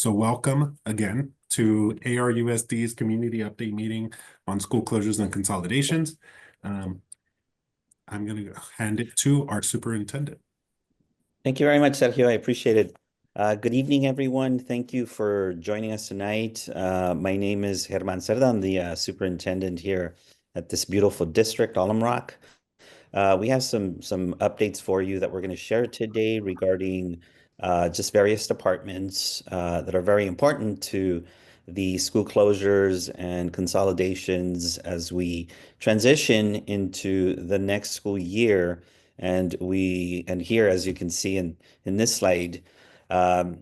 So welcome again to ARUSD's Community Update Meeting on School Closures and Consolidations. I'm going to hand it to our superintendent. Thank you very much, Sergio. I appreciate it. Good evening, everyone. Thank you for joining us tonight. My name is Germán Cerda. I'm the superintendent here at this beautiful district, Alum Rock. We have some updates for you that we're going to share today regarding just various departments that are very important to the school closures and consolidations as we transition into the next school year. And here, as you can see in this slide,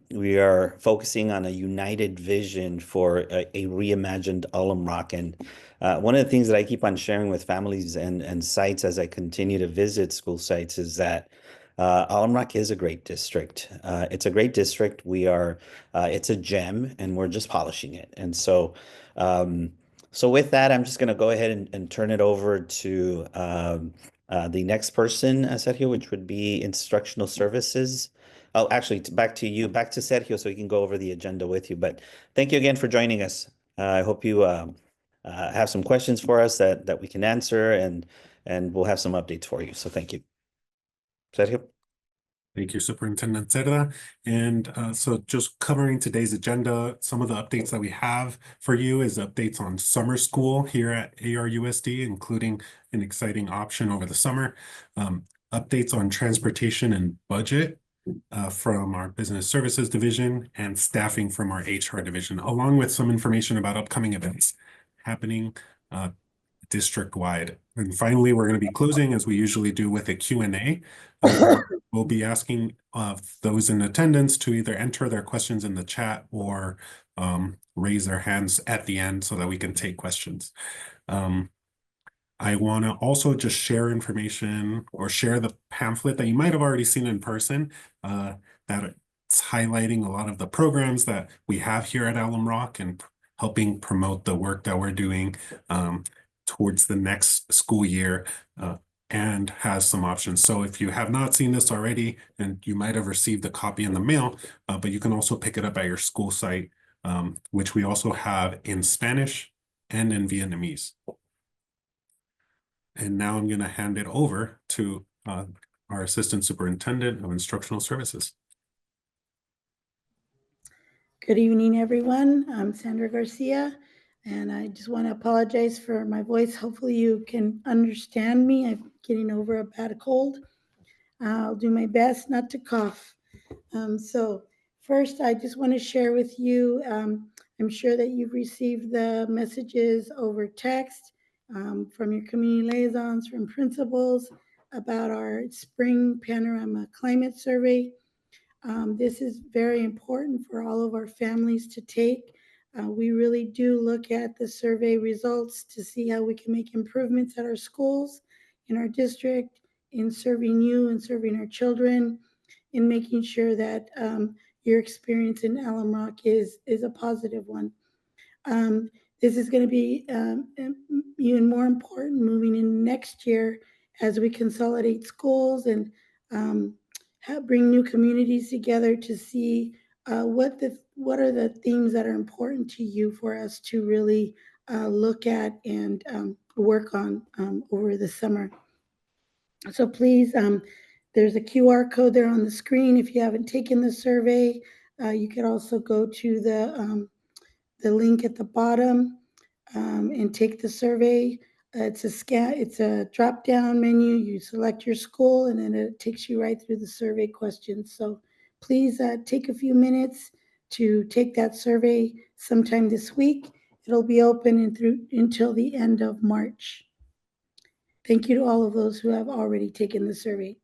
we are focusing on a united vision for a reimagined Alum Rock. And one of the things that I keep on sharing with families and sites as I continue to visit school sites is that Alum Rock is a great district. It's a great district. It's a gem, and we're just polishing it. And so, with that, I'm just going to go ahead and turn it over to the next person, Sergio, which would be instructional services. Oh, actually, back to you, back to Sergio, so he can go over the agenda with you. But thank you again for joining us. I hope you have some questions for us that we can answer, and we'll have some updates for you. So thank you. Sergio? Thank you, Superintendent Cerda. And so just covering today's agenda, some of the updates that we have for you is updates on summer school here at ARUSD, including an exciting option over the summer, updates on transportation and budget from our business services division, and staffing from our HR division, along with some information about upcoming events happening district-wide. And finally, we're going to be closing, as we usually do, with a Q&A. We'll be asking those in attendance to either enter their questions in the chat or raise their hands at the end so that we can take questions. I want to also just share information or share the pamphlet that you might have already seen in person that it's highlighting a lot of the programs that we have here at Alum Rock and helping promote the work that we're doing towards the next school year and has some options. So if you have not seen this already, and you might have received a copy in the mail, but you can also pick it up at your school site, which we also have in Spanish and in Vietnamese. And now I'm going to hand it over to our Assistant Superintendent of Instructional Services. Good evening, everyone. I'm Sandra Garcia, and I just want to apologize for my voice. Hopefully you can understand me. I'm getting over a bad cold. I'll do my best not to cough. So first, I just want to share with you, I'm sure that you've received the messages over text from your community liaisons, from principals about our spring panorama climate survey. This is very important for all of our families to take. We really do look at the survey results to see how we can make improvements at our schools, in our district, in serving you and serving our children, in making sure that your experience in Alum Rock is a positive one. This is going to be even more important moving in next year as we consolidate schools and bring new communities together to see what are the themes that are important to you for us to really look at and work on over the summer. So please, there's a QR code there on the screen. If you haven't taken the survey, you could also go to the link at the bottom and take the survey. It's a drop-down menu. You select your school, and then it takes you right through the survey questions. So please take a few minutes to take that survey sometime this week. It'll be open until the end of March. Thank you to all of those who have already taken the survey.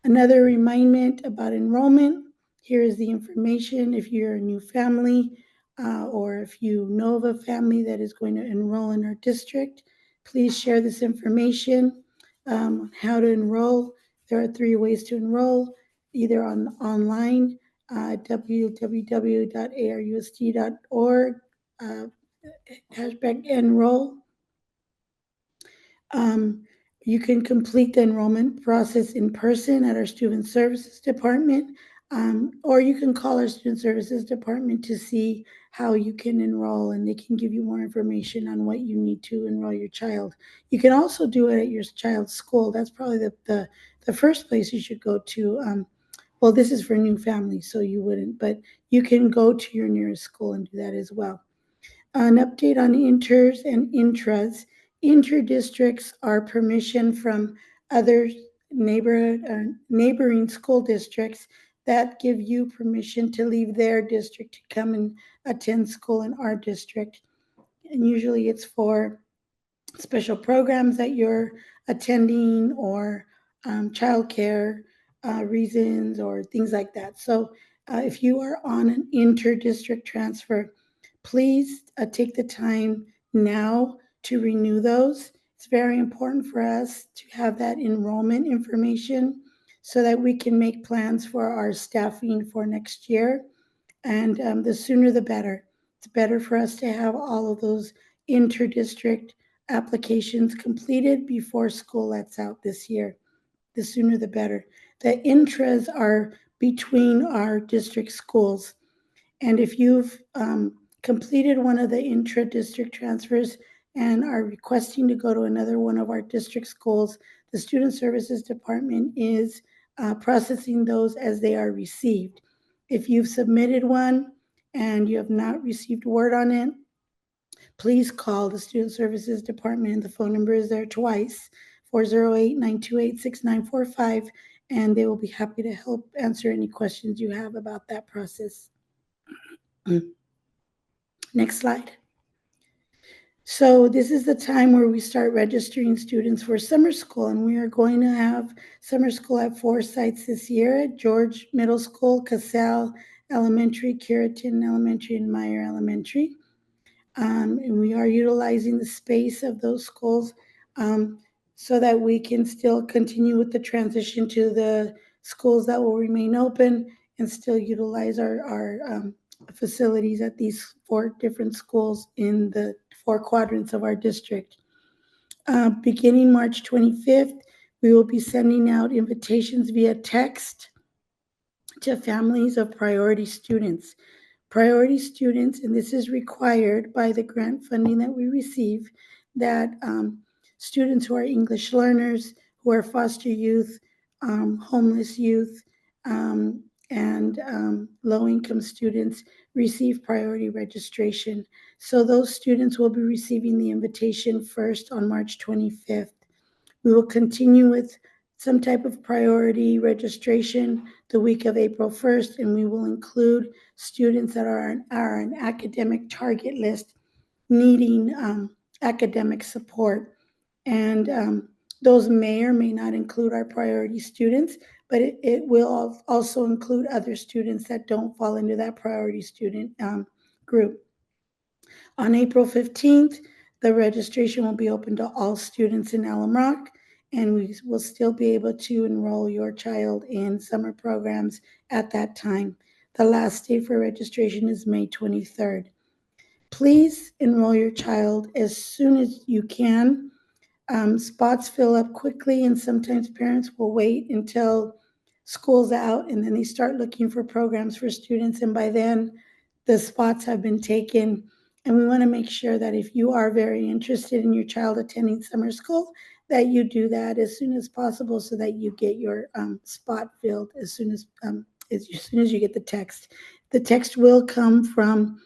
Another reminder about enrollment. Here is the information. If you're a new family or if you know of a family that is going to enroll in our district, please share this information on how to enroll. There are 3 ways to enroll, either online, www.arusd.org, #enroll. You can complete the enrollment process in person at our Student Services Department. Or you can call our student services department to see how you can enroll, and they can give you more information on what you need to enroll your child. You can also do it at your child's school. That's probably the first place you should go to. Well, this is for new families, so you wouldn't, but you can go to your nearest school and do that as well. An update on inters and intras. Inter-districts are permission from other neighboring school districts that give you permission to leave their district to come and attend school in our district. And usually it's for special programs that you're attending, or childcare reasons or things like that. So if you are on an inter-district transfer, please take the time now to renew those. It's very important for us to have that enrollment information so that we can make plans for our staffing for next year. And the sooner the better. It's better for us to have all of those inter-district applications completed before school lets out this year. The sooner the better. The intras are between our district schools. And if you've completed one of the intra-district transfers and are requesting to go to another one of our district schools, the Student Services Department is processing those as they are received. If you've submitted one and you have not received word on it, please call the Student Services Department. The phone number is there twice, 408-928-6945, and they will be happy to help answer any questions you have about that process. Next slide. So this is the time where we start registering students for summer school, and we are going to have summer school at 4 sites this year: at George Middle School, Casale Elementary, Curitin Elementary, and Meyer Elementary. And we are utilizing the space of those schools so that we can still continue with the transition to the schools that will remain open and still utilize our facilities at these 4 different schools in the 4 quadrants of our district. Beginning March 25th, we will be sending out invitations via text to families of priority students. Priority students, and this is required by the grant funding that we receive, that students who are English learners, who are foster youth, homeless youth, and low-income students receive priority registration. So those students will be receiving the invitation first on March 25th. We will continue with some type of priority registration the week of April 1st, and we will include students that are an academic target list needing academic support. And those may or may not include our priority students, but it will also include other students that don't fall into that priority student group. On April 15th, the registration will be open to all students in Alum Rock, and we will still be able to enroll your child in summer programs at that time. The last day for registration is May 23rd. Please enroll your child as soon as you can. Spots fill up quickly, and sometimes parents will wait until school's out and then they start looking for programs for students, and by then the spots have been taken. And we want to make sure that if you are very interested in your child attending summer school, that you do that as soon as possible so that you get your spot filled as soon as you get the text. The text will come from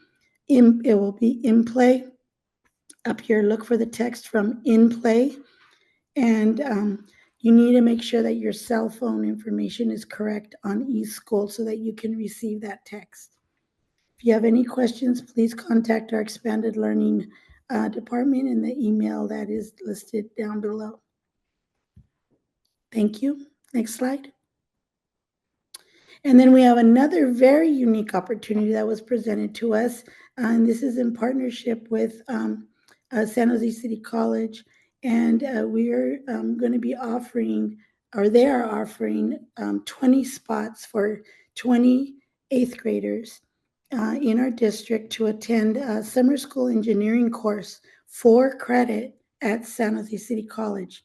it will be in play. Up here, look for the text from in play, and you need to make sure that your cell phone information is correct on eSchool so that you can receive that text. If you have any questions, please contact our expanded learning department in the email that is listed down below. Thank you. Next slide. And then we have another very unique opportunity that was presented to us, and this is in partnership with San Jose City College, and we are going to be offering, or they are offering 20 spots for 20 eighth graders in our district to attend a summer school engineering course for credit at San Jose City College.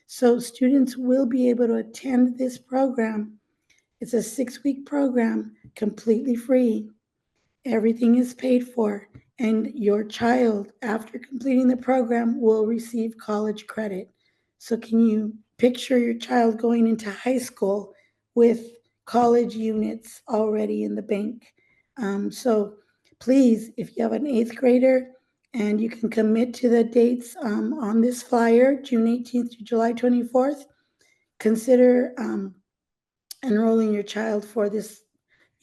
So students will be able to attend this program It's a 6-week program, completely free. Everything is paid for, and your child, after completing the program, will receive college credit. So can you picture your child going into high school with college units already in the bank? So please, if you have an 8th grader and you can commit to the dates on this flyer, June 18th to July 24th, consider enrolling your child for this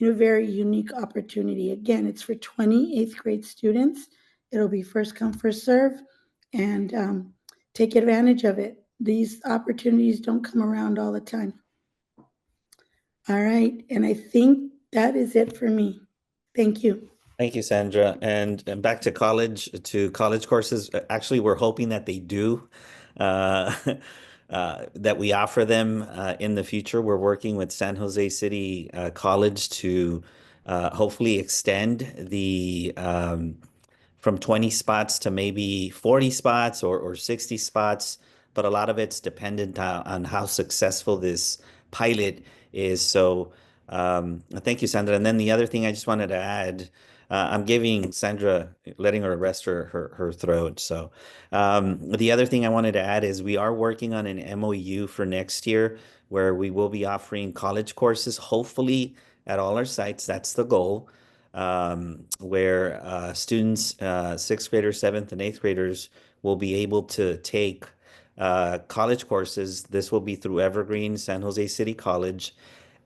very unique opportunity. Again, it's for 20 8th grade students. It'll be first come, first serve, and take advantage of it. These opportunities don't come around all the time. All right, and I think that is it for me. Thank you. Thank you, Sandra. And back to college courses. Actually, we're hoping that they do, that we offer them in the future. We're working with San Jose City College to hopefully extend the from 20 spots to maybe 40 spots or 60 spots. But a lot of it's dependent on how successful this pilot is. So thank you, Sandra. And then the other thing I just wanted to add, I'm giving Sandra, letting her rest her throat. So the other thing I wanted to add is we are working on an MOU for next year where we will be offering college courses, hopefully at all our sites. That's the goal. Where students, 6th graders, 7th and 8th graders will be able to take college courses. This will be through Evergreen San Jose City College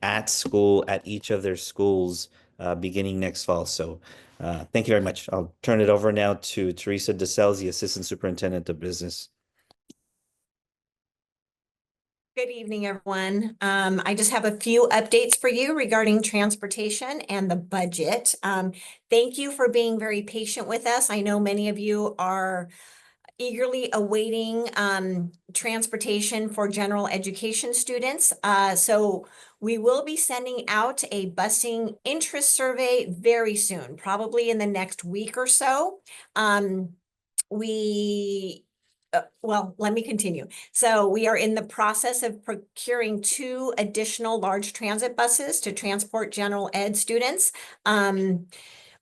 at school, at each of their schools beginning next fall. So thank you very much. I'll turn it over now to Teresa DeSales, the Assistant Superintendent of Business. Good evening, everyone. I just have a few updates for you regarding transportation and the budget. Thank you for being very patient with us. I know many of you are eagerly awaiting transportation for general education students. So we will be sending out a busing interest survey very soon, probably in the next week or so. Well, let me continue. So we are in the process of procuring 2 additional large transit buses to transport general ed students.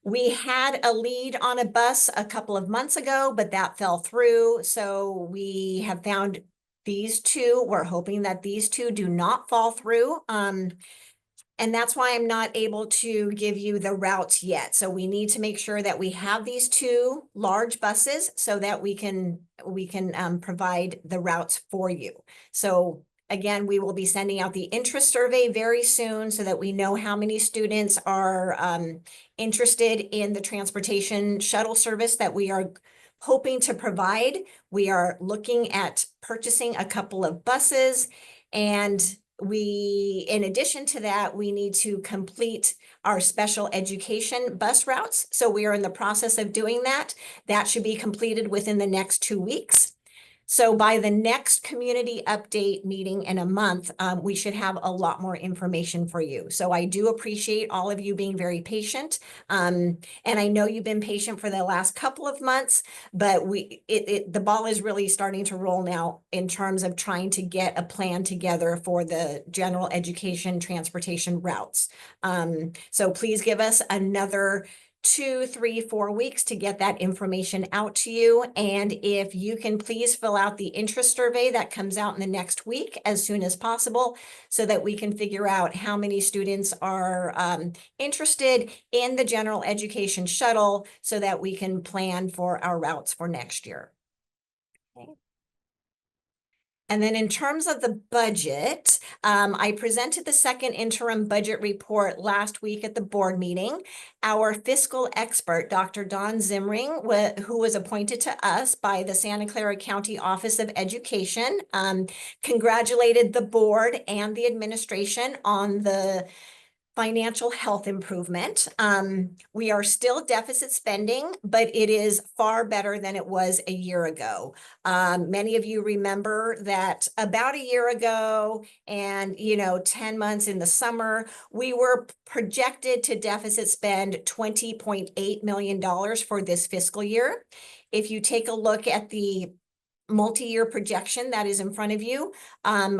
We had a lead on a bus a couple of months ago, but that fell through. So we have found these 2. We're hoping that these 2 do not fall through. And that's why I'm not able to give you the routes yet. So we need to make sure that we have these 2 large buses so that we can provide the routes for you. So again, we will be sending out the interest survey very soon so that we know how many students are interested in the transportation shuttle service that we are hoping to provide. We are looking at purchasing a couple of buses, and in addition to that, we need to complete our special education bus routes. So we are in the process of doing that. That should be completed within the next 2 weeks. So by the next community update meeting in a month, we should have a lot more information for you. So I do appreciate all of you being very patient. And I know you've been patient for the last couple of months, but the ball is really starting to roll now in terms of trying to get a plan together for the general education transportation routes. So please give us another 2, 3, 4 weeks to get that information out to you. And if you can please fill out the interest survey that comes out in the next week as soon as possible so that we can figure out how many students are interested in the general education shuttle so that we can plan for our routes for next year. Okay. And then in terms of the budget, I presented the second interim budget report last week at the board meeting. Our fiscal expert, Dr. Don Zimring, who was appointed to us by the Santa Clara County Office of Education, congratulated the board and the administration on the financial health improvement. We are still deficit spending, but it is far better than it was a year ago. Many of you remember that about a year ago and 10 months in the summer, we were projected to deficit spend $20.8 million for this fiscal year. If you take a look at the multi-year projection that is in front of you.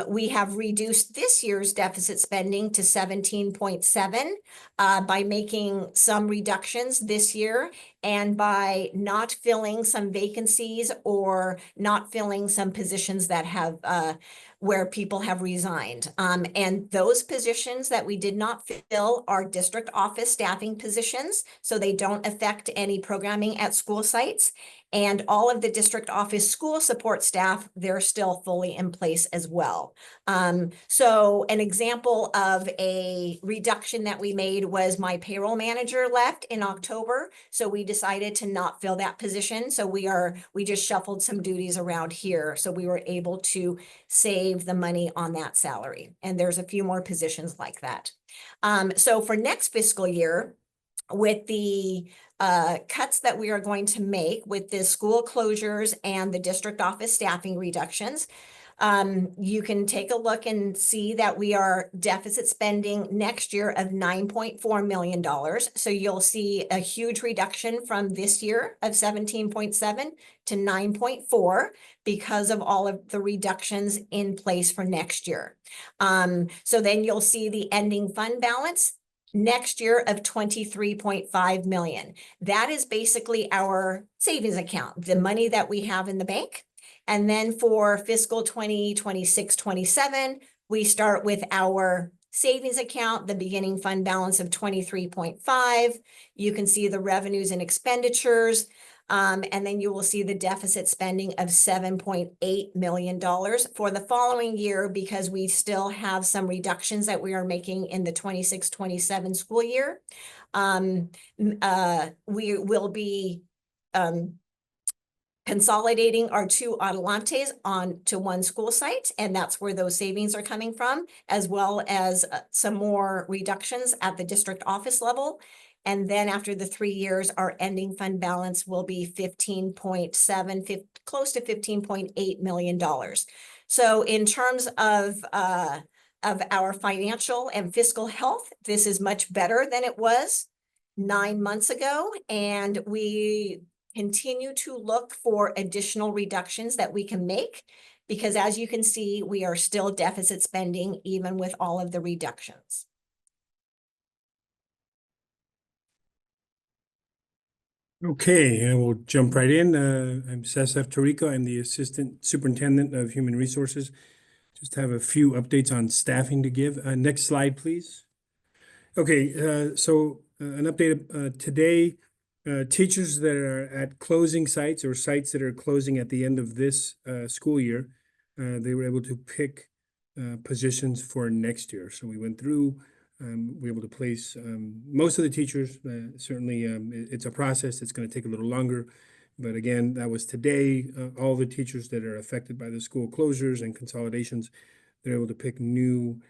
We have reduced this year's deficit spending to 17.7 by making some reductions this year and by not filling some vacancies or not filling some positions that have where people have resigned. And those positions that we did not fill are district office staffing positions, so they don't affect any programming at school sites. And all of the district office school support staff, they're still fully in place as well. So an example of a reduction that we made was my payroll manager left in October. So we decided to not fill that position. So we just shuffled some duties around here. So we were able to save the money on that salary. And there's a few more positions like that. So for next fiscal year, with the cuts that we are going to make with the school closures and the district office staffing reductions, you can take a look and see that we are deficit spending next year of $9.4 million. So you'll see a huge reduction from this year of 17.7 to 9.4 because of all of the reductions in place for next year. So then you'll see the ending fund balance next year of 23.5 million. That is basically our savings account, the money that we have in the bank. And then for fiscal 2026-27, we start with our savings account, the beginning fund balance of 23.5. You can see the revenues and expenditures. And then you will see the deficit spending of $7.8 million for the following year, because we still have some reductions that we are making in the 26-27 school year. We will be consolidating our two Adelantes onto one school site, and that's where those savings are coming from, as well as some more reductions at the district office level. And then after the 3 years, our ending fund balance will be 15.7, close to $15.8 million. So in terms of our financial and fiscal health, this is much better than it was 9 months ago. And we continue to look for additional reductions that we can make, because as you can see, we are still deficit spending even with all of the reductions. Okay, and we'll jump right in. I'm Cesar Tarico. I'm the Assistant Superintendent of Human Resources. Just have a few updates on staffing to give. Next slide, please. Okay, so an update today. Teachers that are at closing sites or sites that are closing at the end of this school year, they were able to pick positions for next year. So we went through. We were able to place most of the teachers. Certainly, it's a process. It's going to take a little longer. But again, that was today. All the teachers that are affected by the school closures and consolidations, they're able to pick new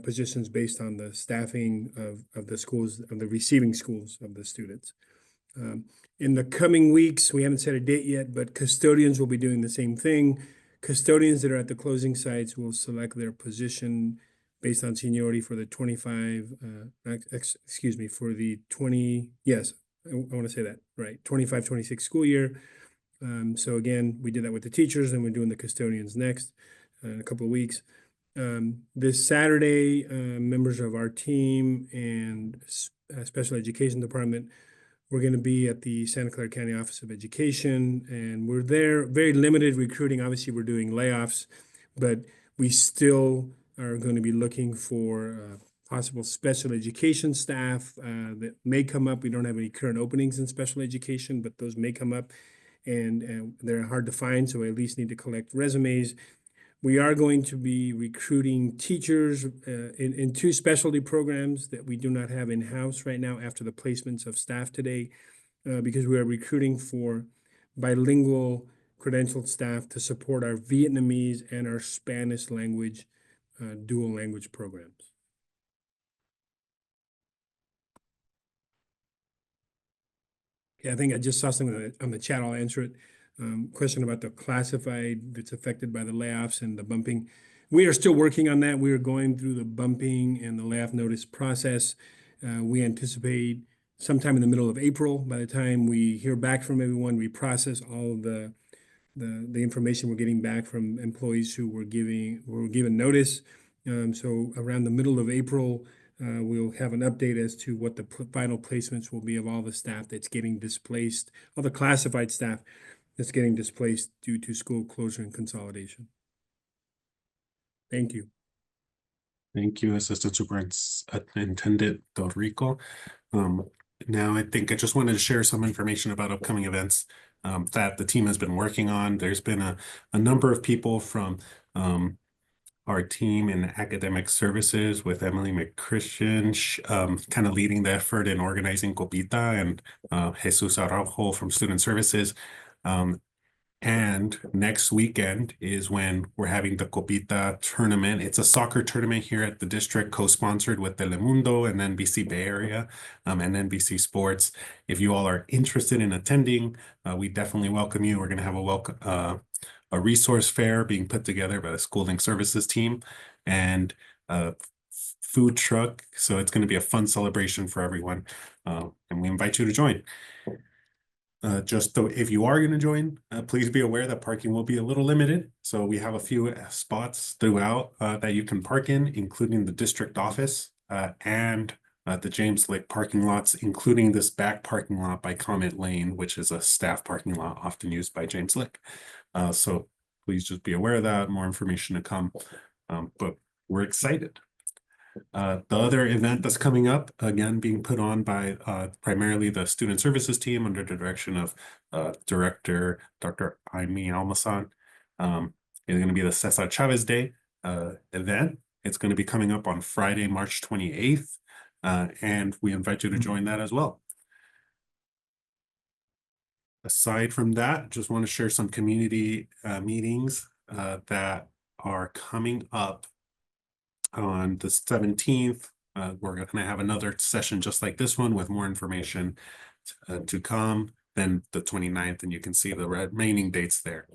positions based on the staffing of the schools, of the receiving schools of the students. In the coming weeks, we haven't set a date yet, but custodians will be doing the same thing. Custodians that are at the closing sites will select their position based on seniority for the 25, for the 20, yes, I want to say that, right, 25-26 school year. So again, we did that with the teachers, and we're doing the custodians next in a couple of weeks. This Saturday, members of our team and special education department, we're going to be at the Santa Clara County Office of Education, and we're there, very limited recruiting. Obviously, we're doing layoffs, but we still are going to be looking for possible special education staff that may come up. We don't have any current openings in special education, but those may come up, and they're hard to find, so we at least need to collect resumes. We are going to be recruiting teachers in 2 specialty programs that we do not have in-house right now after the placements of staff today, because we are recruiting for bilingual credentialed staff to support our Vietnamese and our Spanish language dual language programs. Okay, I think I just saw something on the chat. I'll answer it. Question about the classified that's affected by the layoffs and the bumping. We are still working on that. We are going through the bumping and the layoff notice process. We anticipate sometime in the middle of April. By the time we hear back from everyone, we process all of the the information we're getting back from employees who were given notice. So around the middle of April, we'll have an update as to what the final placements will be of all the staff that's getting displaced, all the classified staff that's getting displaced due to school closure and consolidation. Thank you. Thank you, Assistant Superintendent Del Rico. Now I think I just wanted to share some information about upcoming events that the team has been working on. There's been a number of people from our team in academic services with Emily McChristian, kind of leading the effort in organizing Copita, and Jesus Araujo from Student Services. And next weekend is when we're having the Copita tournament. It's a soccer tournament here at the district, co-sponsored with Telemundo and NBC Bay Area and NBC Sports. If you all are interested in attending, we definitely welcome you. We're going to have a resource fair being put together by the schooling services team and a food truck. So it's going to be a fun celebration for everyone. And we invite you to join. Just though, if you are going to join, please be aware that parking will be a little limited. So we have a few spots throughout that you can park in, including the district office and the James Lick parking lots, including this back parking lot by Comet Lane, which is a staff parking lot often used by James Lick. So please just be aware of that. More information to come, but we're excited. The other event that's coming up, again, being put on by primarily the student services team under the direction of Director Dr. Aimee Almasan, is going to be the Cesar Chavez Day event. It's going to be coming up on Friday, March 28th, and we invite you to join that as well. Aside from that, just want to share some community meetings that are coming up. On the 17th, we're going to have another session just like this one with more information to come. Then the 29th, and you can see the remaining dates there.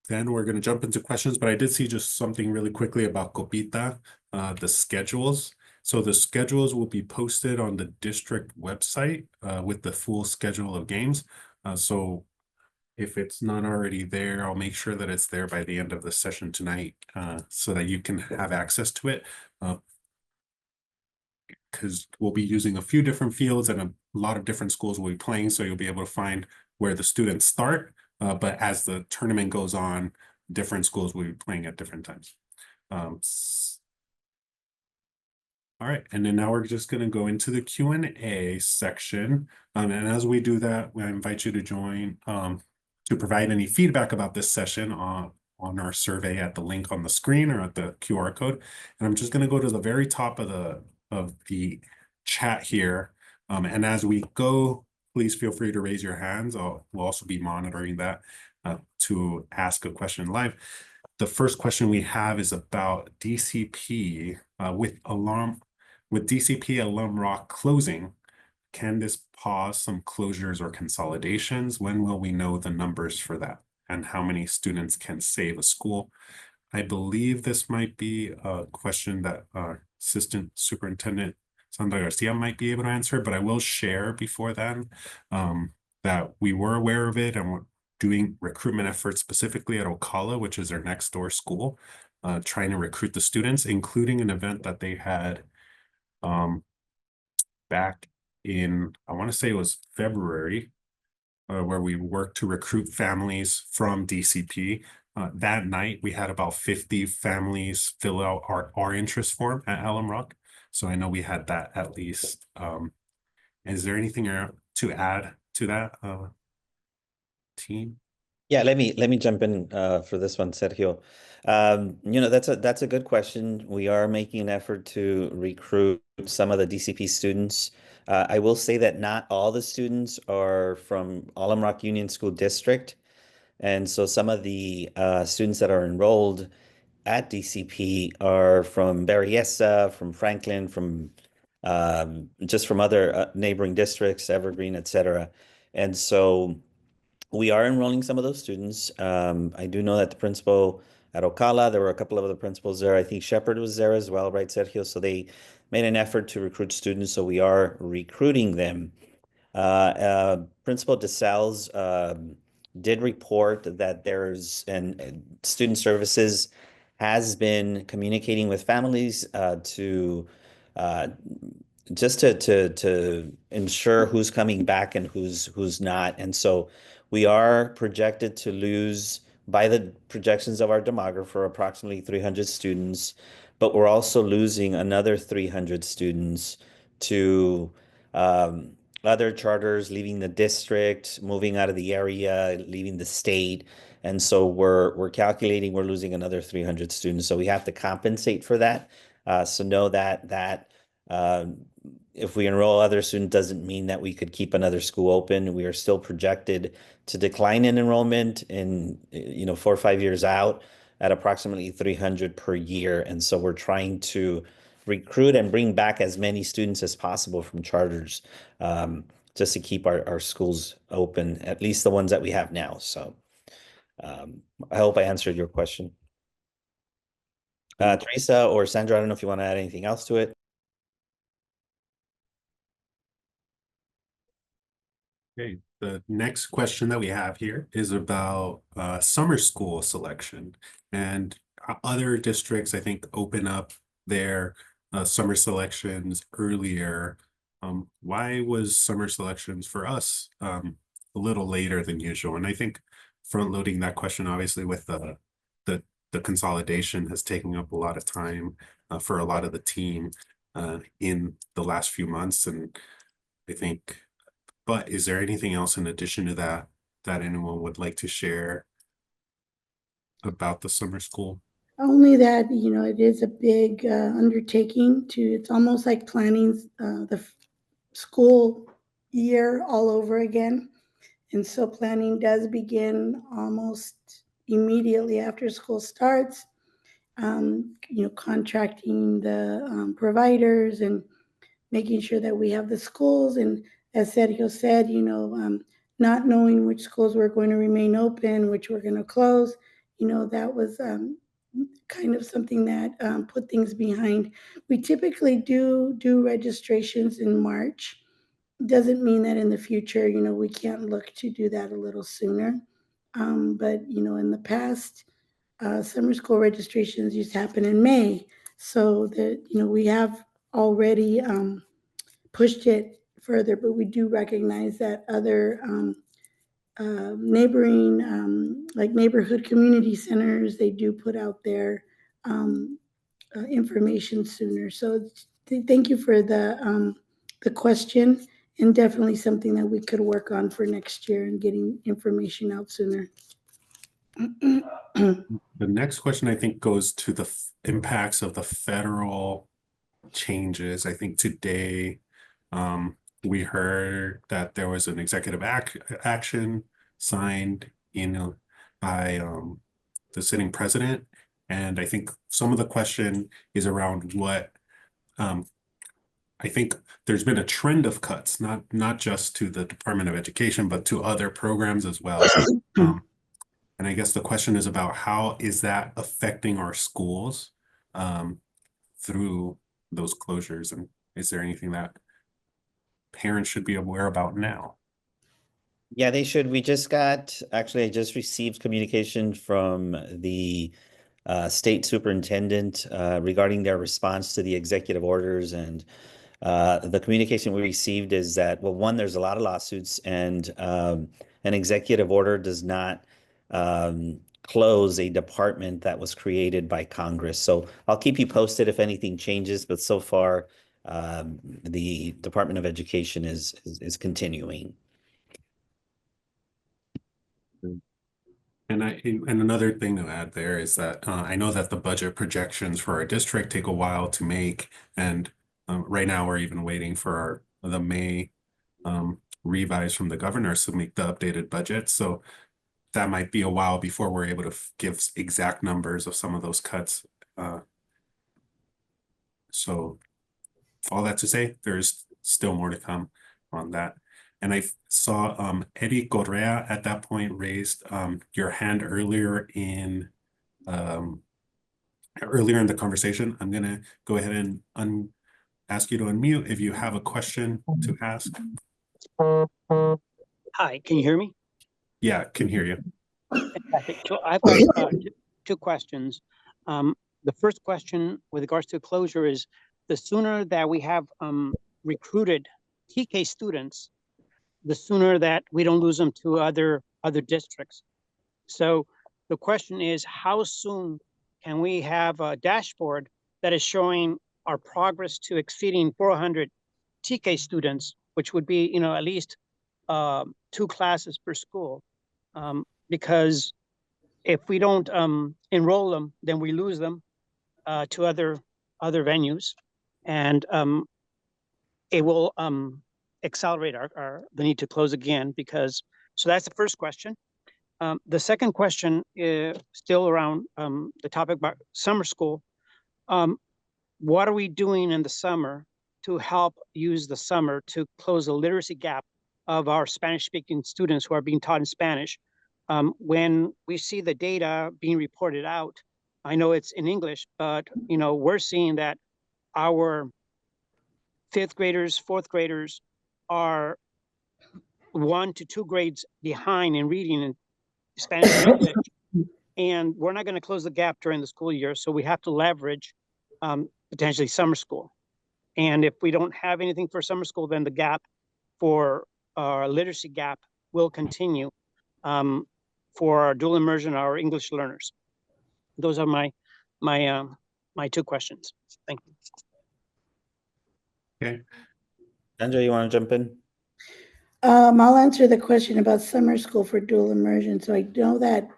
Then we're going to jump into questions, but I did see just something really quickly about Copita, the schedules. So the schedules will be posted on the district website with the full schedule of games. So if it's not already there, I'll make sure that it's there by the end of the session tonight so that you can have access to it. Because we'll be using a few different fields and a lot of different schools will be playing, so you'll be able to find where the students start. But as the tournament goes on, different schools will be playing at different times. All right, and then now we're just going to go into the Q&A section. And as we do that, we invite you to join to provide any feedback about this session on our survey at the link on the screen or at the QR code. And I'm just going to go to the very top of the chat here. And as we go, please feel free to raise your hands. We'll also be monitoring that to ask a question live. The first question we have is about DCP with DCP Alum Rock closing. Can this pause some closures or consolidations? When will we know the numbers for that? And how many students can save a school? I believe this might be a question that our Assistant Superintendent Sandra Garcia might be able to answer, but I will share before then that we were aware of it and we're doing recruitment efforts specifically at Ocala, which is our next door school, trying to recruit the students, including an event that they had back in, I want to say it was February, where we worked to recruit families from DCP. That night, we had about 50 families fill out our interest form at Alum Rock. So I know we had that at least. Is there anything to add to that, team? Yeah, let me jump in for this one, Sergio. That's a good question. We are making an effort to recruit some of the DCP students. I will say that not all the students are from Alum Rock Union School District. And so some of the students that are enrolled at DCP are from Berryessa, from Franklin, from just from other neighboring districts, Evergreen, et cetera. And so we are enrolling some of those students. I do know that the principal at Ocala, there were a couple of other principals there. I think Shepherd was there as well, right, Sergio? So they made an effort to recruit students, so we are recruiting them. Principal DeSalles did report that and student services has been communicating with families to just to ensure who's coming back and who's not. And so we are projected to lose, by the projections of our demographer, approximately 300 students, but we're also losing another 300 students to other charters leaving the district, moving out of the area, leaving the state. And so we're calculating we're losing another 300 students. So we have to compensate for that. So know that if we enroll other students doesn't mean that we could keep another school open. We are still projected to decline in enrollment in 4 or 5 years out at approximately 300 per year. And so we're trying to recruit and bring back as many students as possible from charters, just to keep our schools open, at least the ones that we have now. So I hope I answered your question. Teresa or Sandra, I don't know if you want to add anything else to it. Okay, the next question that we have here is about summer school selection, and other districts, I think, open up their summer selections earlier. Why was summer selections for us a little later than usual? And I think front loading that question, obviously, with the consolidation has taken up a lot of time for a lot of the team in the last few months, and I think. But is there anything else in addition to that anyone would like to share about the summer school? Only that, it is a big undertaking it's almost like planning the school year all over again. And so planning does begin almost immediately after school starts, contracting the providers and making sure that we have the schools. And as Sergio said, not knowing which schools were going to remain open, which were going to close, that was kind of something that put things behind. We typically do registrations in March. Doesn't mean that in the future, we can't look to do that a little sooner. But, in the past, summer school registrations used to happen in May. So that, we have already pushed it further, but we do recognize that other neighboring, like neighborhood community centers, they do put out their information sooner. So thank you for the question, and definitely something that we could work on for next year and getting information out sooner. The next question, I think, goes to the impacts of the federal changes. I think today we heard that there was an executive action signed by the sitting president. And I think some of the question is around what I think there's been a trend of cuts, not just to the Department of Education, but to other programs as well. And I guess the question is about how is that affecting our schools through those closures? And is there anything that parents should be aware about now? Yeah, they should. I just received communication from the state superintendent regarding their response to the executive orders. And the communication we received is that, well, one, there's a lot of lawsuits, and an executive order does not close a department that was created by Congress. So I'll keep you posted if anything changes, but so far the Department of Education is continuing. And another thing to add there is that I know that the budget projections for our district take a while to make, and right now we're even waiting for the May revise from the governors to make the updated budget. So that might be a while before we're able to give exact numbers of some of those cuts. So all that to say, there's still more to come on that. And I saw Eddie Correa at that point raised your hand earlier in the conversation. I'm gonna go ahead and ask you to unmute if you have a question to ask. Hi, can you hear me? Yeah, can hear you. Fantastic. So I've got two questions. The first question with regards to closure is the sooner that we have recruited TK students, the sooner that we don't lose them to other districts. So the question is, how soon can we have a dashboard that is showing our progress to exceeding 400 TK students, which would be, at least 2 classes per school? Because if we don't enroll them, then we lose them to other venues, and it will accelerate the need to close again. Because so that's the first question. The second question is still around the topic about summer school. What are we doing in the summer to help use the summer to close the literacy gap of our Spanish-speaking students who are being taught in Spanish? When we see the data being reported out, I know it's in English, but we're seeing that our 5th graders, 4th graders are 1 to 2 grades behind in reading in Spanish and English, and we're not going to close the gap during the school year, so we have to leverage potentially summer school. And if we don't have anything for summer school, then the gap for our literacy gap will continue for our dual immersion, our English learners. Those are my 2 questions. Thank you. Okay. Sandra, you want to jump in? I'll answer the question about summer school for dual immersion. So I know that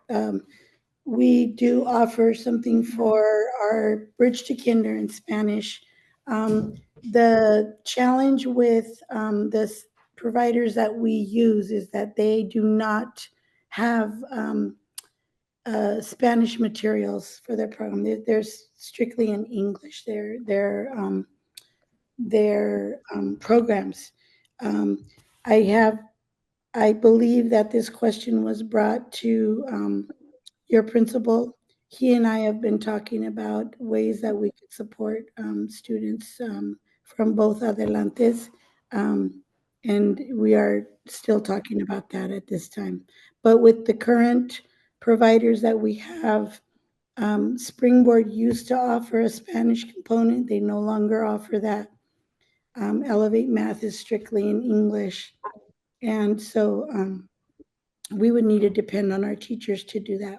we do offer something for our Bridge to Kinder in Spanish. The challenge with the providers that we use is that they do not have Spanish materials for their program. They're strictly in English. Their programs. I believe that this question was brought to your principal. He and I have been talking about ways that we could support students from both Adelantes, and we are still talking about that at this time. But with the current providers that we have, Springboard used to offer a Spanish component. They no longer offer that. Elevate Math is strictly in English. And so we would need to depend on our teachers to do that.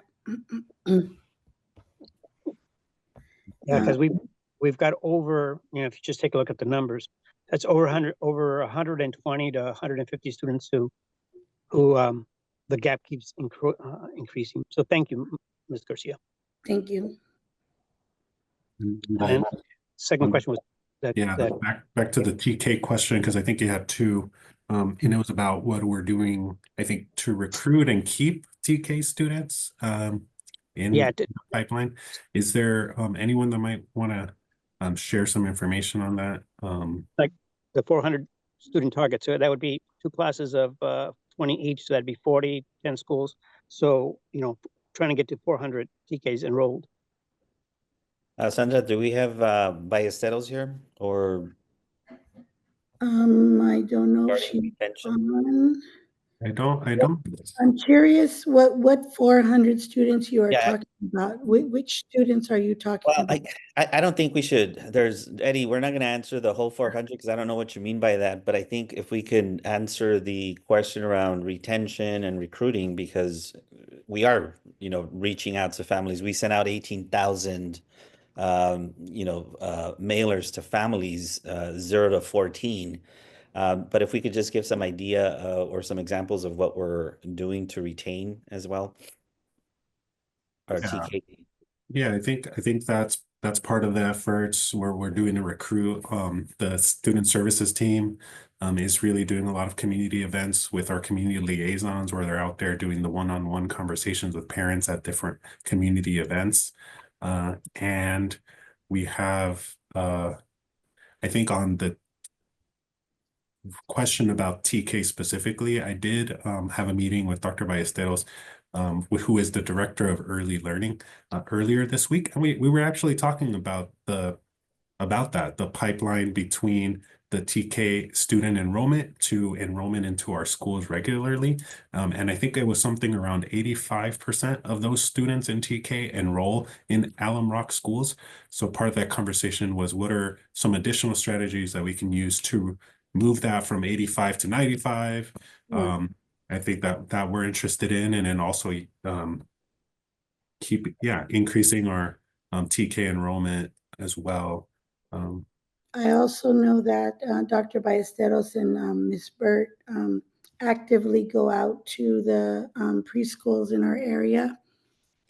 Yeah, because we've got over, if you just take a look at the numbers, that's over 120 to 150 students who the gap keeps increasing. So thank you, Ms. Garcia. Thank you. And second question was back to the TK question, because I think you had 2, and it was about what we're doing, I think, to recruit and keep TK students in the pipeline. Is there anyone that might want to share some information on that? Like the 400 student target, so that would be 2 classes of 20 each, so that'd be 40, 10 schools. So, trying to get to 400 TKs enrolled. Sandra, do we have Ballesteros here, or? I don't know if she's on. I don't. I'm curious what 400 students you are talking about. Which students are you talking about? I don't think we should. Eddie, we're not going to answer the whole 400 because I don't know what you mean by that. But I think if we can answer the question around retention and recruiting, because we are, reaching out to families. We sent out 18,000, mailers to families 0 to 14. But if we could just give some idea or some examples of what we're doing to retain as well. Our TK. Yeah, I think that's part of the efforts where we're doing to recruit. The student services team is really doing a lot of community events with our community liaisons, where they're out there doing the one-on-one conversations with parents at different community events. And we have, I think on the question about TK specifically, I did have a meeting with Dr. Ballesteros, who is the director of early learning, earlier this week, and we were actually talking about the pipeline between the TK student enrollment to enrollment into our schools regularly. And I think it was something around 85% of those students in TK enroll in Alum Rock schools. So part of that conversation was, what are some additional strategies that we can use to move that from 85 to 95? I think that we're interested in, and then also increasing our TK enrollment as well. I also know that Dr. Ballesteros and Ms. Burt actively go out to the preschools in our area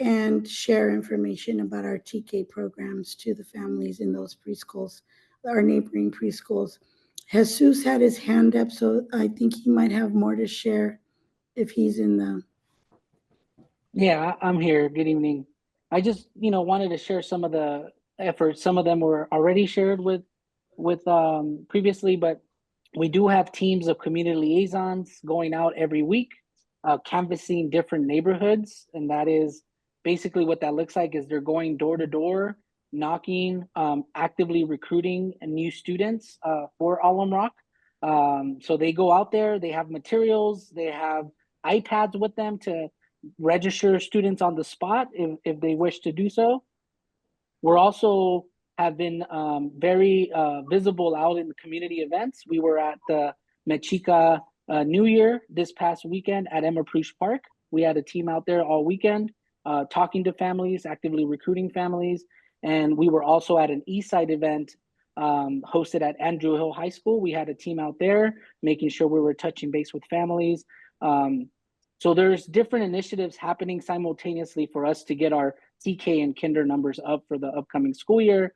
and share information about our TK programs to the families in those preschools, our neighboring preschools. Jesus had his hand up, so I think he might have more to share if he's in the. Yeah, I'm here. Good evening. I just, wanted to share some of the efforts. Some of them were already shared with previously, but we do have teams of community liaisons going out every week, canvassing different neighborhoods, and that is basically what that looks like. Is they're going door to door, knocking, actively recruiting new students for Alum Rock. So they go out there, they have materials, they have iPads with them to register students on the spot if they wish to do so. We're also have been very visible out in the community events. We were at the Mexica New Year this past weekend at Emma Prush Park. We had a team out there all weekend talking to families, actively recruiting families. And we were also at an Eastside event hosted at Andrew Hill High School. We had a team out there making sure we were touching base with families. So there's different initiatives happening simultaneously for us to get our TK and kinder numbers up for the upcoming school year.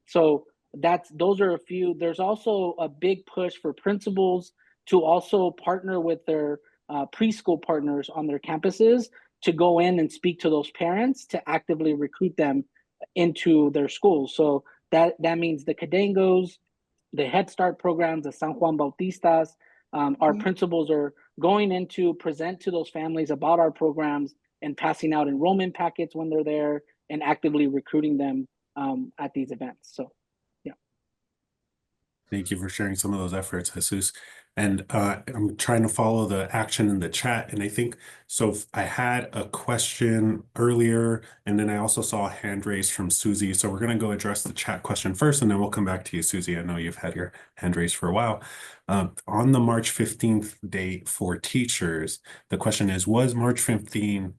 So those are a few. There's also a big push for principals to also partner with their preschool partners on their campuses to go in and speak to those parents to actively recruit them into their schools. So that means the Cadengos, the Head Start programs, the San Juan Bautistas. Our principals are going in to present to those families about our programs and passing out enrollment packets when they're there and actively recruiting them at these events. So, yeah. Thank you for sharing some of those efforts, Jesus. And I'm trying to follow the action in the chat. And I think, so I had a question earlier, and then I also saw a hand raised from Susie. So we're going to go address the chat question first, and then we'll come back to you, Susie. I know you've had your hand raised for a while. On the March 15th date for teachers, the question is, was March 15th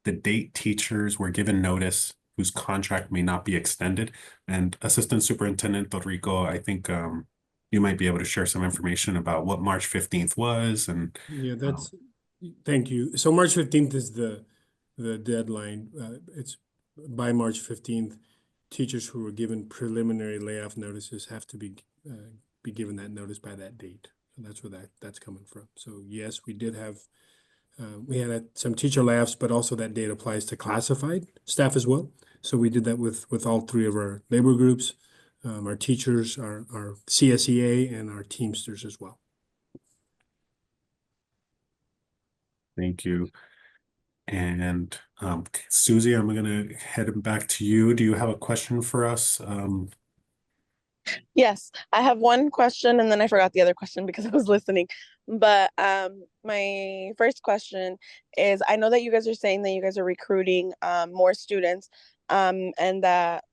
the date teachers were given notice whose contract may not be extended? And Assistant Superintendent Torrico, I think you might be able to share some information about what March 15th was. And yeah, thank you. So March 15th is the deadline. It's by March 15th, teachers who were given preliminary layoff notices have to be given that notice by that date. And that's where that's coming from. So yes, we did have we had some teacher layoffs, but also that date applies to classified staff as well. So we did that with all three of our labor groups, our teachers, our CSEA, and our Teamsters as well. thank you. And Susie, I'm going to head back to you. Do you have a question for us? Yes, I have one question and then I forgot the other question because I was listening. But my first question is, I know that you guys are saying that you guys are recruiting more students and that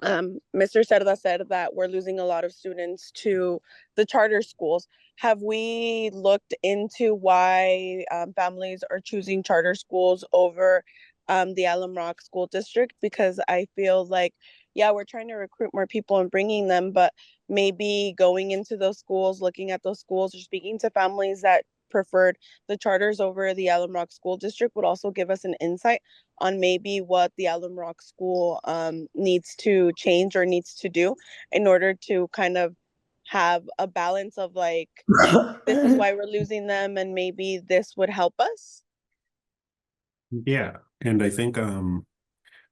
Mr. Cerda said that we're losing a lot of students to the charter schools. Have we looked into why families are choosing charter schools over the Alum Rock School District? Because I feel like, yeah, we're trying to recruit more people and bringing them, but maybe going into those schools, looking at those schools, or speaking to families that preferred the charters over the Alum Rock School District would also give us an insight on maybe what the Alum Rock School needs to change or needs to do in order to kind of have a balance of like, this is why we're losing them and maybe this would help us. Yeah, and I think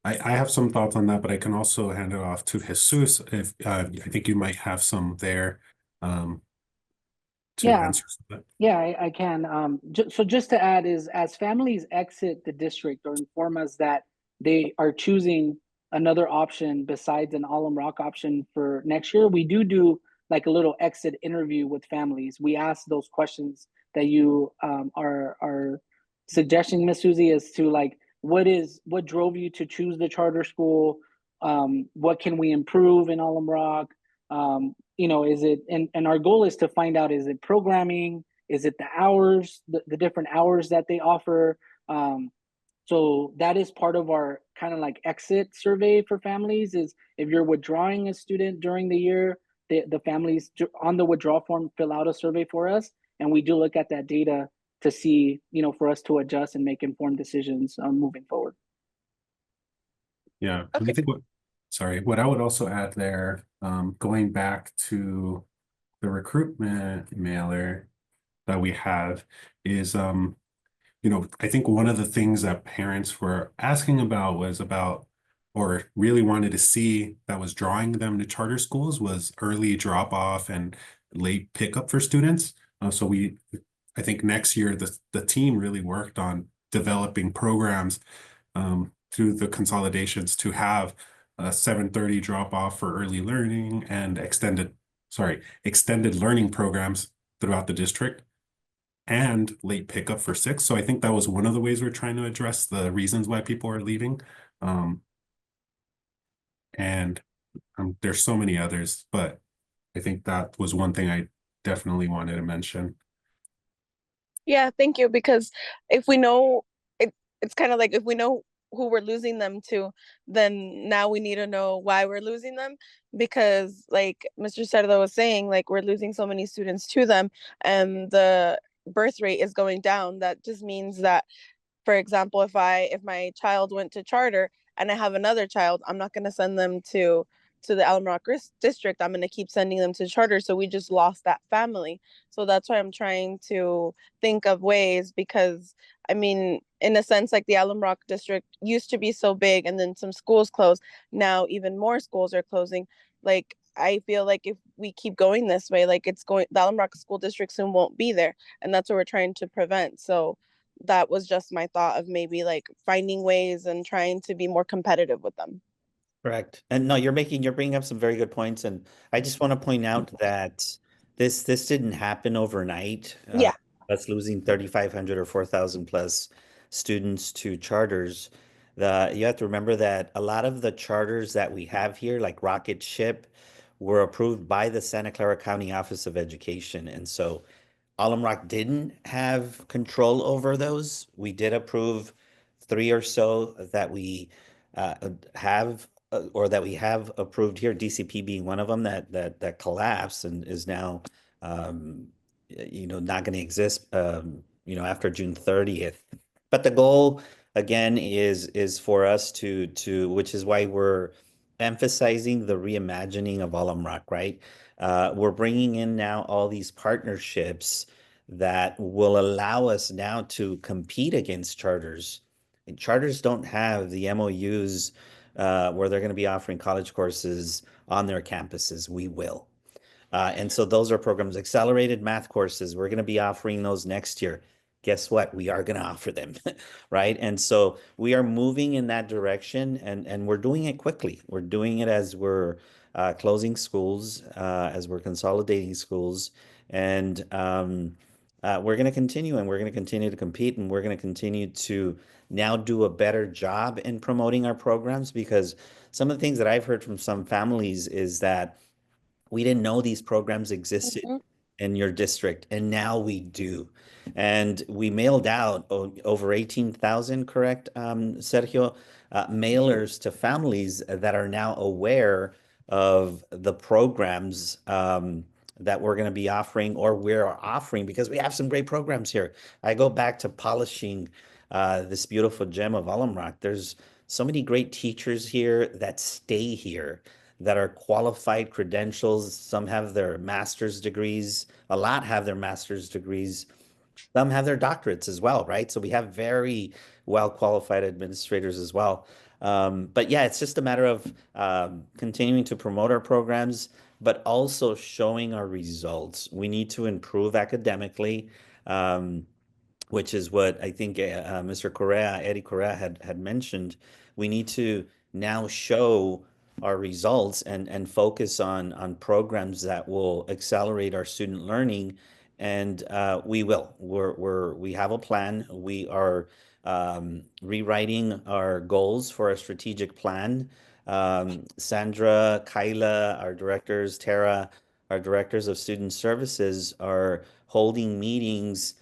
I have some thoughts on that, but I can also hand it off to Jesus if I think you might have some there to answer some of that. Yeah, I can. So just to add is, as families exit the district or inform us that they are choosing another option besides an Alum Rock option for next year, we do like a little exit interview with families. We ask those questions that you are suggesting, Miss Susie, as to like what drove you to choose the charter school? What can we improve in Alum Rock? You know, is it, and our goal is to find out, is it programming? Is it the hours, the different hours that they offer? So that is part of our kind of like exit survey for families, is if you're withdrawing a student during the year, the families on the withdrawal form fill out a survey for us. And we do look at that data to see, you know, for us to adjust and make informed decisions moving forward. Yeah, and I think what I would also add there, going back to the recruitment mailer that we have is, you know, I think one of the things that parents were asking about was about, or really wanted to see that was drawing them to charter schools, was early drop off and late pickup for students. So I think next year, the team really worked on developing programs through the consolidations to have a 7:30 drop off for early learning and extended learning programs throughout the district, and late pickup for 6. So I think that was one of the ways we're trying to address the reasons why people are leaving. And there's so many others, but I think that was one thing I definitely wanted to mention. Yeah, thank you. Because if we know it's kind of like, if we know who we're losing them to, then now we need to know why we're losing them. Because like Mr. Cerdo was saying, like we're losing so many students to them, and the birth rate is going down. That just means that, for example, if my child went to charter and I have another child, I'm not going to send them to the Alum Rock district. I'm going to keep sending them to charter. So we just lost that family. So that's why I'm trying to think of ways, because I mean, in a sense, like the Alum Rock district used to be so big, and then some schools closed. Now even more schools are closing. Like I feel like if we keep going this way, like the Alum Rock school district soon won't be there, and that's what we're trying to prevent. So that was just my thought of maybe like finding ways and trying to be more competitive with them. Correct. And no, you're bringing up some very good points. And I just want to point out that this didn't happen overnight. Yeah. Us losing 3,500 or 4,000 plus students to charters. You have to remember that a lot of the charters that we have here, like Rocket Ship, were approved by the Santa Clara County Office of Education. And so Alum Rock didn't have control over those. We did approve 3 or so that we have or that we have approved here, DCP being one of them that collapsed and is now not going to exist after June 30th. But the goal again is for us to which is why we're emphasizing the reimagining of Alum Rock, right? We're bringing in now all these partnerships that will allow us now to compete against charters. And charters don't have the MOUs where they're going to be offering college courses on their campuses. We will. And so those are programs, accelerated math courses. We're going to be offering those next year. Guess what? We are going to offer them, right? And so we are moving in that direction, and we're doing it quickly. We're doing it as we're closing schools, as we're consolidating schools, and we're going to continue, and we're going to continue to compete, and we're going to continue to now do a better job in promoting our programs, because some of the things that I've heard from some families is that we didn't know these programs existed in your district, and now we do. And we mailed out over 18,000, correct, Sergio, mailers to families that are now aware of the programs that we're going to be offering, or we're offering, because we have some great programs here. I go back to polishing this beautiful gem of Alum Rock. There's so many great teachers here that stay here, that are qualified credentials. Some have their master's degrees. A lot have their master's degrees. Some have their doctorates as well, right? So we have very well qualified administrators as well. But yeah, it's just a matter of continuing to promote our programs, but also showing our results. We need to improve academically, which is what I think Mr. Correa, Eddie Correa had mentioned. We need to now show our results and focus on programs that will accelerate our student learning. And we will. We have a plan. We are rewriting our goals for our strategic plan. Sandra, Kyla, our directors, Tara, our directors of student services are holding meetings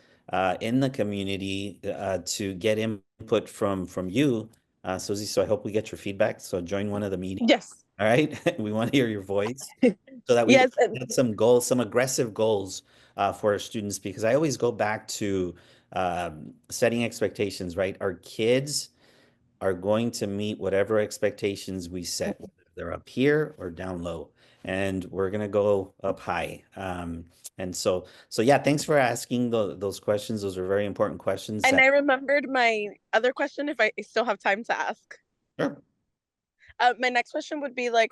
in the community to get input from you, Susie. So I hope we get your feedback. So join one of the meetings. Yes. All right. We want to hear your voice so that we Yes. can set some goals, some aggressive goals for our students, because I always go back to setting expectations, right? Our kids are going to meet whatever expectations we set. Whether they're up here or down low, and we're gonna go up high. And so yeah, thanks for asking those questions. Those are very important questions. And I remembered my other question if I still have time to ask. Sure. My next question would be like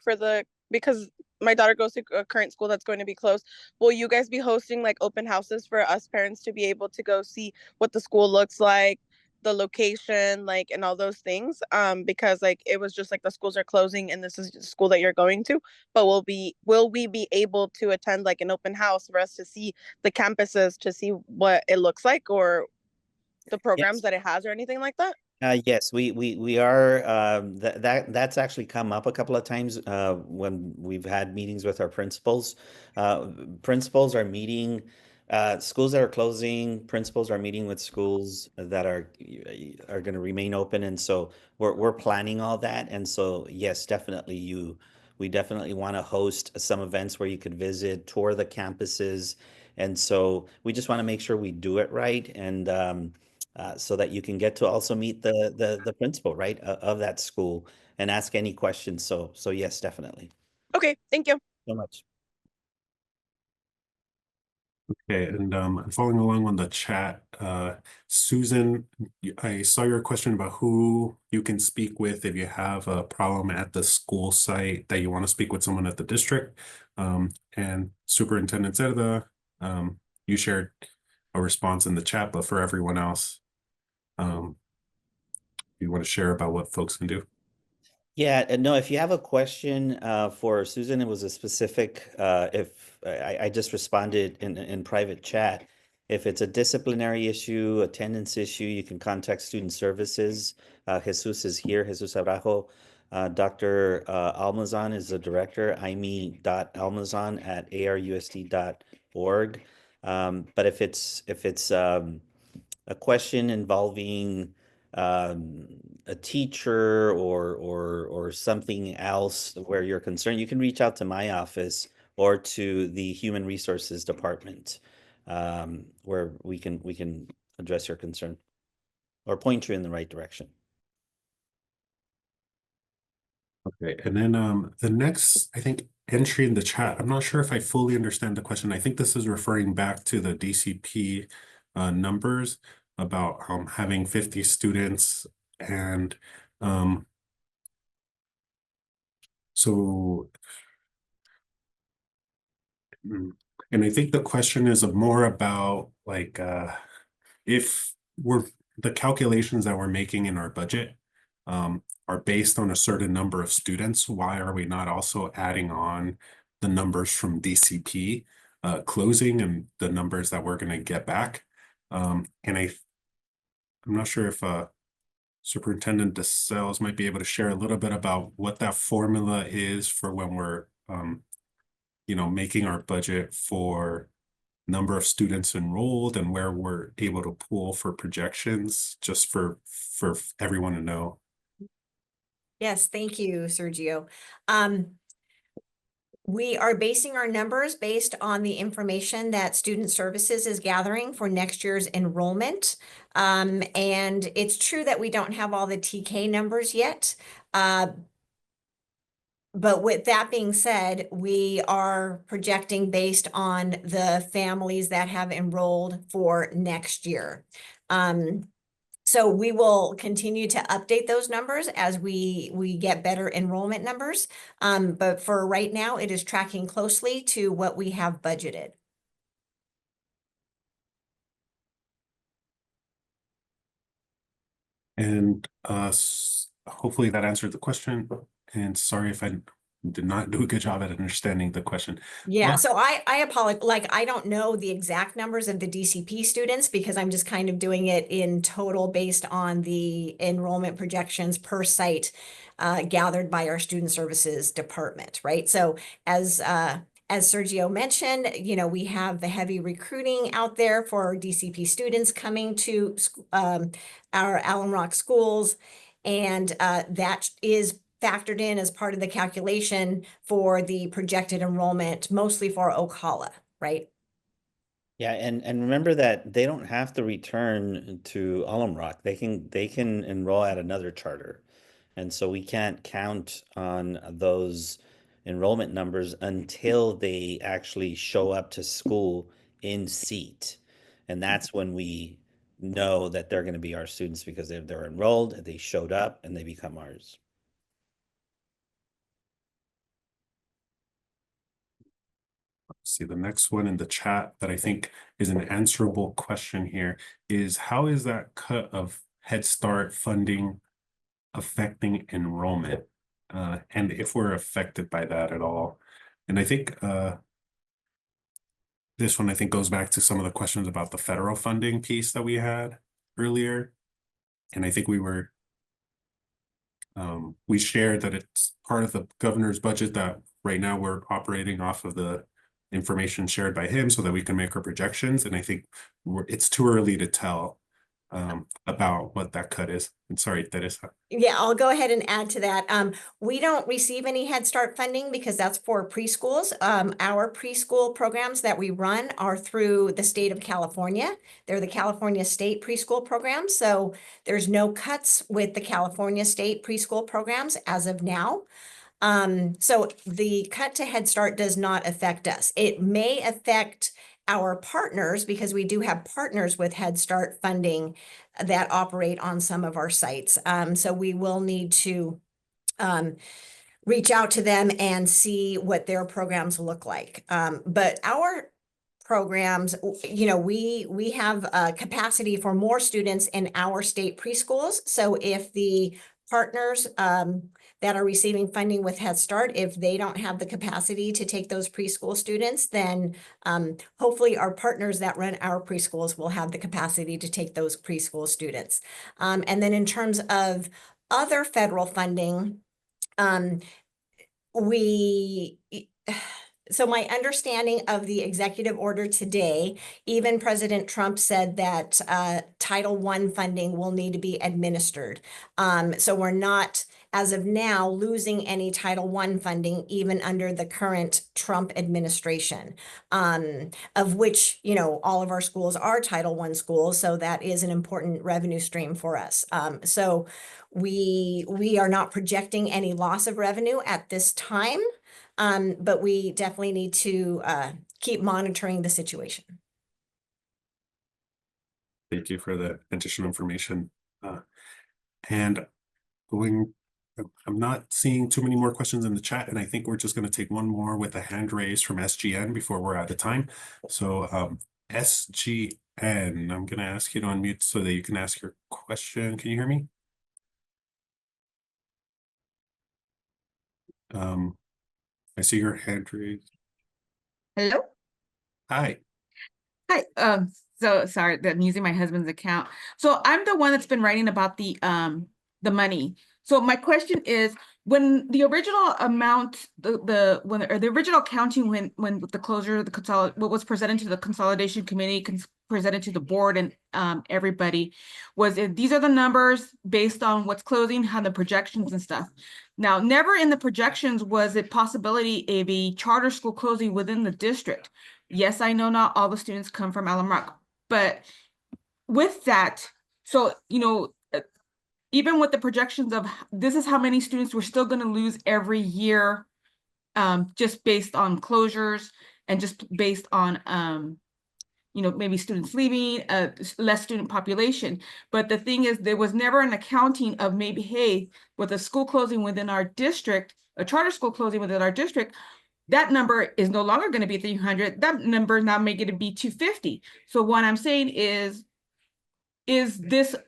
because my daughter goes to a current school that's going to be closed. Will you guys be hosting like open houses for us parents to be able to go see what the school looks like, the location, like, and all those things? Because like it was just like the schools are closing and this is the school that you're going to, but will we be able to attend like an open house for us to see the campuses, to see what it looks like, or the programs Yes. that it has or anything like that? Yes, we are. That's actually come up a couple of times when we've had meetings with our principals. Principals are meeting. Schools that are closing, principals are meeting with schools that are going to remain open, and so we're planning all that. And so yes, definitely we definitely want to host some events where you could visit, tour the campuses, and so we just want to make sure we do it right. And so that you can get to also meet the principal, right, of that school and ask any questions. So yes, definitely. Okay, thank you. So much. Okay, and I'm following along on the chat. Susan, I saw your question about who you can speak with if you have a problem at the school site that you want to speak with someone at the district. And Superintendent Cerda, you shared a response in the chat, but for everyone else, you want to share about what folks can do? Yeah, no, if you have a question for Susan, it was a specific, if I just responded in private chat. If it's a disciplinary issue, attendance issue, you can contact student services. Jesus is here, Jesus Abrajo. Dr. Almazan is the director, aimee.almazan@arusd.org. But if it's a question involving a teacher or something else where you're concerned, you can reach out to my office or to the Human Resources Department, where we can address your concern or point you in the right direction. Okay, and then the next, I think, entry in the chat, I'm not sure if I fully understand the question. I think this is referring back to the DCP numbers about having 50 students and so and I think the question is more about like if we're the calculations that we're making in our budget are based on a certain number of students, why are we not also adding on the numbers from DCP closing and the numbers that we're going to get back? And I'm not sure if Superintendent DeSales might be able to share a little bit about what that formula is for when we're making our budget for number of students enrolled and where we're able to pull for projections, just for everyone to know. Yes, thank you, Sergio. We are basing our numbers based on the information that Student Services is gathering for next year's enrollment. And it's true that we don't have all the TK numbers yet. But with that being said, we are projecting based on the families that have enrolled for next year. So we will continue to update those numbers as we get better enrollment numbers. But for right now, it is tracking closely to what we have budgeted. And hopefully that answered the question. And sorry if I did not do a good job at understanding the question. Yeah, so I apologize, like, I don't know the exact numbers of the DCP students because I'm just kind of doing it in total based on the enrollment projections per site gathered by our student services department, right? So as Sergio mentioned, you know, we have the heavy recruiting out there for DCP students coming to our Alum Rock schools, and that is factored in as part of the calculation for the projected enrollment, mostly for Ocala, right? Yeah, and remember that they don't have to return to Alum Rock. They can enroll at another charter. And so we can't count on those enrollment numbers until they actually show up to school in seat. And that's when we know that they're going to be our students because they're enrolled, they showed up, and they become ours. See, the next one in the chat that I think is an answerable question here is, how is that cut of Head Start funding affecting enrollment? And if we're affected by that at all? And I think this one, I think, goes back to some of the questions about the federal funding piece that we had earlier. And I think we shared that it's part of the governor's budget that right now we're operating off of the information shared by him so that we can make our projections. And I think it's too early to tell about what that cut is. And sorry, Teresa. Yeah, I'll go ahead and add to that. We don't receive any Head Start funding because that's for preschools. Our preschool programs that we run are through the state of California. They're the California State preschool programs. So there's no cuts with the California State preschool programs as of now. So the cut to Head Start does not affect us. It may affect our partners because we do have partners with Head Start funding that operate on some of our sites. So we will need to reach out to them and see what their programs look like. But our programs, you know, we have capacity for more students in our state preschools. So if the partners that are receiving funding with Head Start, if they don't have the capacity to take those preschool students, then hopefully our partners that run our preschools will have the capacity to take those preschool students. And then in terms of other federal funding, so my understanding of the executive order today, even President Trump said that Title I funding will need to be administered. So we're not, as of now, losing any Title I funding, even under the current Trump administration, of which, you know, all of our schools are Title I schools. So that is an important revenue stream for us. So we are not projecting any loss of revenue at this time. But we definitely need to keep monitoring the situation. Thank you for the additional information. And I'm not seeing too many more questions in the chat, and I think we're just going to take one more with a hand raise from SGN before we're out of time. So SGN, I'm going to ask you to unmute so that you can ask your question. Can you hear me? I see your hand raised. Hello. Hi. Hi. So sorry that I'm using my husband's account. So I'm the one that's been writing about the money. So my question is, when the original amount, the original counting when the closure of the what was presented to the consolidation committee, presented to the board and everybody, was these are the numbers based on what's closing, how the projections and stuff. Now, never in the projections was it possibility of a charter school closing within the district. Yes, I know not all the students come from Alum Rock, but with that, so, you know, even with the projections of this is how many students we're still going to lose every year, just based on closures and just based on, you know, maybe students leaving, less student population. But the thing is, there was never an accounting of maybe, hey, with a school closing within our district, a charter school closing within our district, that number is no longer going to be 300. That number now may get to be 250. So what I'm saying is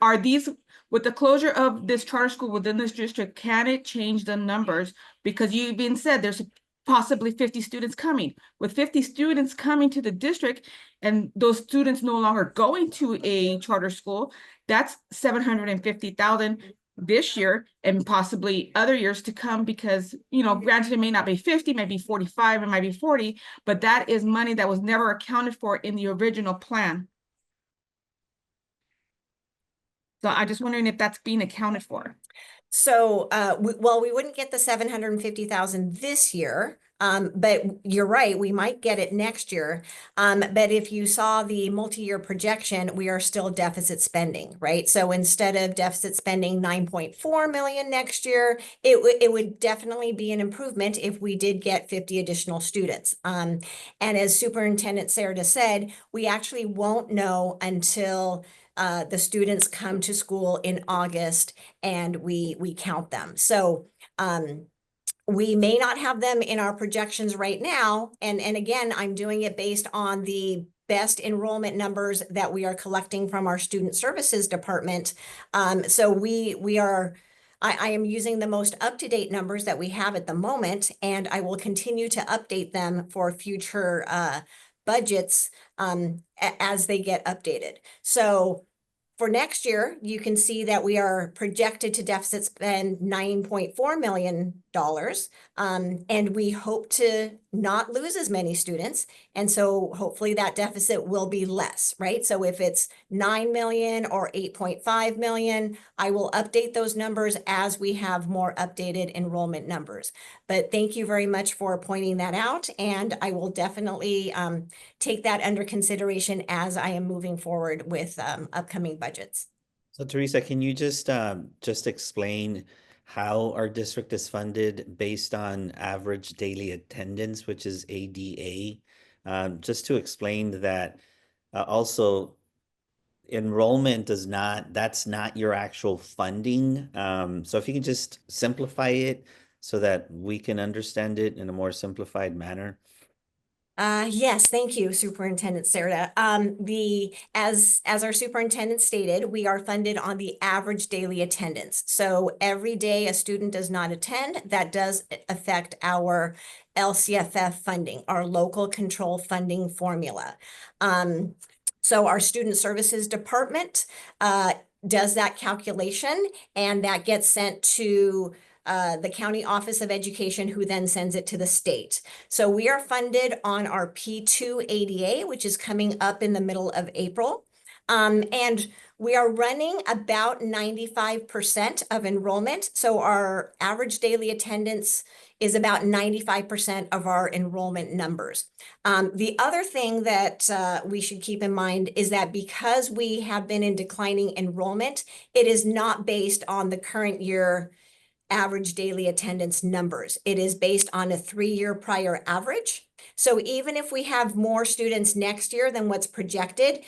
are these with the closure of this charter school within this district, can it change the numbers? Because you even said there's possibly 50 students coming. With 50 students coming to the district and those students no longer going to a charter school, that's 750,000 this year and possibly other years to come, because, you know, granted, it may not be 50, maybe 45, it might be 40, but that is money that was never accounted for in the original plan. So I'm just wondering if that's being accounted for. So, well, we wouldn't get the 750,000 this year. But you're right, we might get it next year. But if you saw the multi-year projection, we are still deficit spending, right? So instead of deficit spending 9.4 million next year, it would definitely be an improvement if we did get 50 additional students. And as Superintendent Serda said, we actually won't know until the students come to school in August and we count them. So we may not have them in our projections right now. And again, I'm doing it based on the best enrollment numbers that we are collecting from our student services department. So I am using the most up-to-date numbers that we have at the moment, and I will continue to update them for future budgets as they get updated. So for next year, you can see that we are projected to deficit spend $9.4 million. And we hope to not lose as many students. And so hopefully that deficit will be less, right? So if it's 9 million or 8.5 million, I will update those numbers as we have more updated enrollment numbers. But thank you very much for pointing that out. And I will definitely take that under consideration as I am moving forward with upcoming budgets. So Teresa, can you just explain how our district is funded based on average daily attendance, which is ADA? Just to explain that also enrollment that's not your actual funding. So if you can just simplify it so that we can understand it in a more simplified manner. Yes, thank you, Superintendent Serda. As our superintendent stated, we are funded on the average daily attendance. So every day a student does not attend, that does affect our LCFF funding, our local control funding formula. So our student services department does that calculation, and that gets sent to the County Office of Education, who then sends it to the state. So we are funded on our P2 ADA, which is coming up in the middle of April. And we are running about 95% of enrollment. So our average daily attendance is about 95% of our enrollment numbers. The other thing that we should keep in mind is that because we have been in declining enrollment, it is not based on the current year average daily attendance numbers. It is based on a 3-year prior average. So even if we have more students next year than what's projected,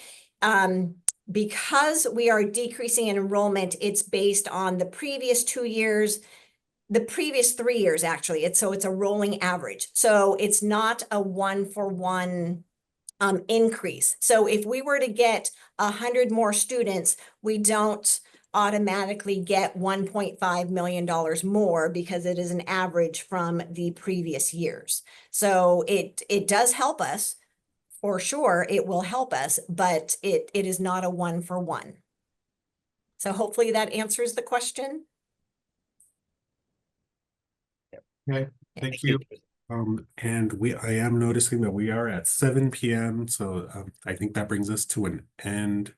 because we are decreasing in enrollment, it's based on the previous 2 years, the previous 3 years, actually. It's a rolling average. So it's not a 1-for-1 increase. So if we were to get 100 more students, we don't automatically get $1.5 million more because it is an average from the previous years. So it does help us, for sure. It will help us, but it is not a 1-for-1. So hopefully that answers the question. Okay, thank you. And I am noticing that we are at 7 p.m. So I think that brings us to an end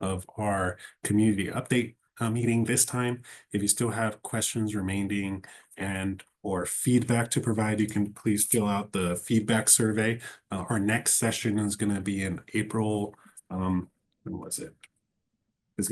of our community update meeting this time. If you still have questions remaining or feedback to provide, you can please fill out the feedback survey. Our next session is going to be in April, when was it?